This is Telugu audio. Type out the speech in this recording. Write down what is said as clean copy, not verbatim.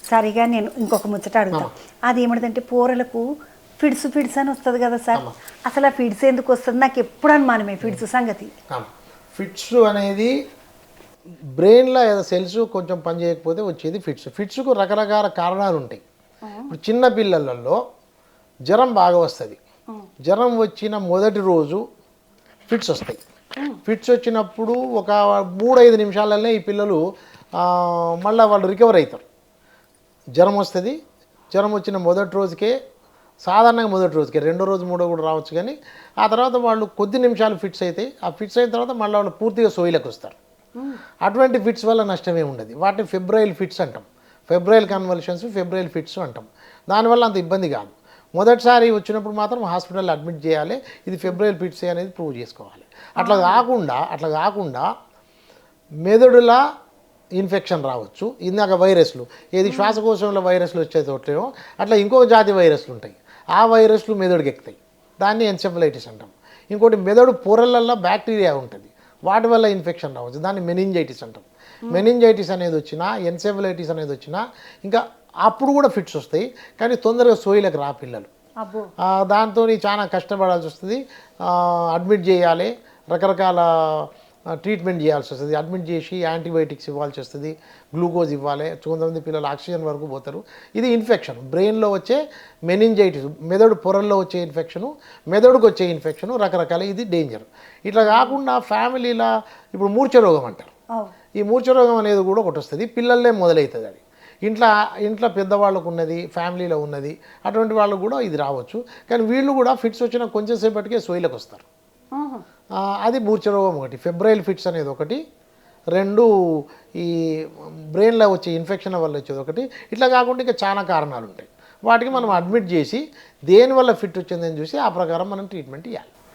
సరిగా నేను ఇంకొక ముచ్చట అడుగుతా. అది ఏమిటంటే పోరలకు ఫిడ్స్ అని వస్తుంది కదా సార్, అసలు ఆ ఫిడ్స్ ఎందుకు వస్తుంది? నాకు ఎప్పుడు అనుమానమే ఫిడ్స్ సంగతి. ఫిట్స్ అనేది బ్రెయిన్లో ఏదో సెల్స్ కొంచెం పని చేయకపోతే వచ్చేది ఫిట్స్కు రకరకాల కారణాలు ఉంటాయి. ఇప్పుడు చిన్న పిల్లలలో జ్వరం బాగా వస్తుంది. జ్వరం వచ్చిన మొదటి రోజు ఫిట్స్ వస్తాయి. ఫిట్స్ వచ్చినప్పుడు ఒక 3-5 నిమిషాలనే ఈ పిల్లలు మళ్ళీ వాళ్ళు రికవర్ అవుతారు. జ్వరం వస్తుంది. జ్వరం వచ్చిన మొదటి రోజుకే, సాధారణంగా మొదటి రోజుకే, రెండో రోజు మూడో కూడా రావచ్చు, కానీ ఆ తర్వాత వాళ్ళు కొద్ది నిమిషాలు ఫిట్స్ అయితే ఆ ఫిట్స్ అయిన తర్వాత మళ్ళీ వాళ్ళు పూర్తిగా సోయిలకు వస్తారు. అటువంటి ఫిట్స్ వల్ల నష్టమే ఉండదు. వాటిని ఫెబ్రైల్ ఫిట్స్ అంటాం. ఫెబ్రైల్ కన్వల్షన్స్, ఫెబ్రైల్ ఫిట్స్ అంటాం. దానివల్ల అంత ఇబ్బంది కాదు. మొదటిసారి వచ్చినప్పుడు మాత్రం హాస్పిటల్లో అడ్మిట్ చేయాలి. ఇది ఫెబ్రైల్ ఫిట్స్ అనేది ప్రూవ్ చేసుకోవాలి. అట్లా కాకుండా మెదడులా ఇన్ఫెక్షన్ రావచ్చు. ఇందాక వైరస్లు, ఏది శ్వాసకోశంలో వైరస్లు వచ్చేటోట్లేమో అట్లా ఇంకొక జాతి వైరస్లు ఉంటాయి. ఆ వైరస్లు మెదడుకి ఎక్కుతాయి. దాన్ని ఎన్సెఫలైటిస్ అంటాం. ఇంకోటి మెదడు పొరలల్లో బ్యాక్టీరియా ఉంటుంది, వాటి వల్ల ఇన్ఫెక్షన్ రావచ్చు. దాన్ని మెనింజైటిస్ అంటాం. మెనింజైటిస్ అనేది వచ్చినా, ఎన్సెఫలైటిస్ అనేది వచ్చినా ఇంకా అప్పుడు కూడా ఫిట్స్ వస్తాయి. కానీ తొందరగా సోయిలకు రా పిల్లలు. దాంతో చాలా కష్టపడాల్సి వస్తుంది. అడ్మిట్ చేయాలి, రకరకాల ట్రీట్మెంట్ చేయాల్సి వస్తుంది. అడ్మిట్ చేసి యాంటీబయాటిక్స్ ఇవ్వాల్సి వస్తుంది, గ్లూకోజ్ ఇవ్వాలి. కొంతమంది పిల్లలు ఆక్సిజన్ వరకు పోతారు. ఇది ఇన్ఫెక్షన్, బ్రెయిన్లో వచ్చే మెనింజైటిస్, మెదడు పొరల్లో వచ్చే ఇన్ఫెక్షను, మెదడుకు వచ్చే ఇన్ఫెక్షను రకరకాల. ఇది డేంజర్. ఇట్లా కాకుండా ఫ్యామిలీలో ఇప్పుడు మూర్ఛ రోగం అంటారు. ఈ మూర్ఛ రోగం అనేది కూడా ఒకటి వస్తుంది. పిల్లలే మొదలవుతుంది. అది ఇంట్లో పెద్దవాళ్ళకు ఉన్నది, ఫ్యామిలీలో ఉన్నది, అటువంటి వాళ్ళకు కూడా ఇది రావచ్చు. కానీ వీళ్ళు కూడా ఫిట్స్ వచ్చిన కొంచెం సేపటికే సోయిలకు వస్తారు. అది మూర్ఛ రోగం ఒకటి. ఫెబ్రైల్ ఫిట్స్ అనేది ఒకటి. 2 ఈ బ్రెయిన్లో వచ్చే ఇన్ఫెక్షన్ వల్ల వచ్చేది ఒకటి. ఇట్లా కాకుండా ఇంకా చాలా కారణాలు ఉంటాయి. వాటికి మనం అడ్మిట్ చేసి దేనివల్ల ఫిట్ వచ్చిందని చూసి ఆ ప్రకారం మనం ట్రీట్మెంట్ ఇవ్వాలి.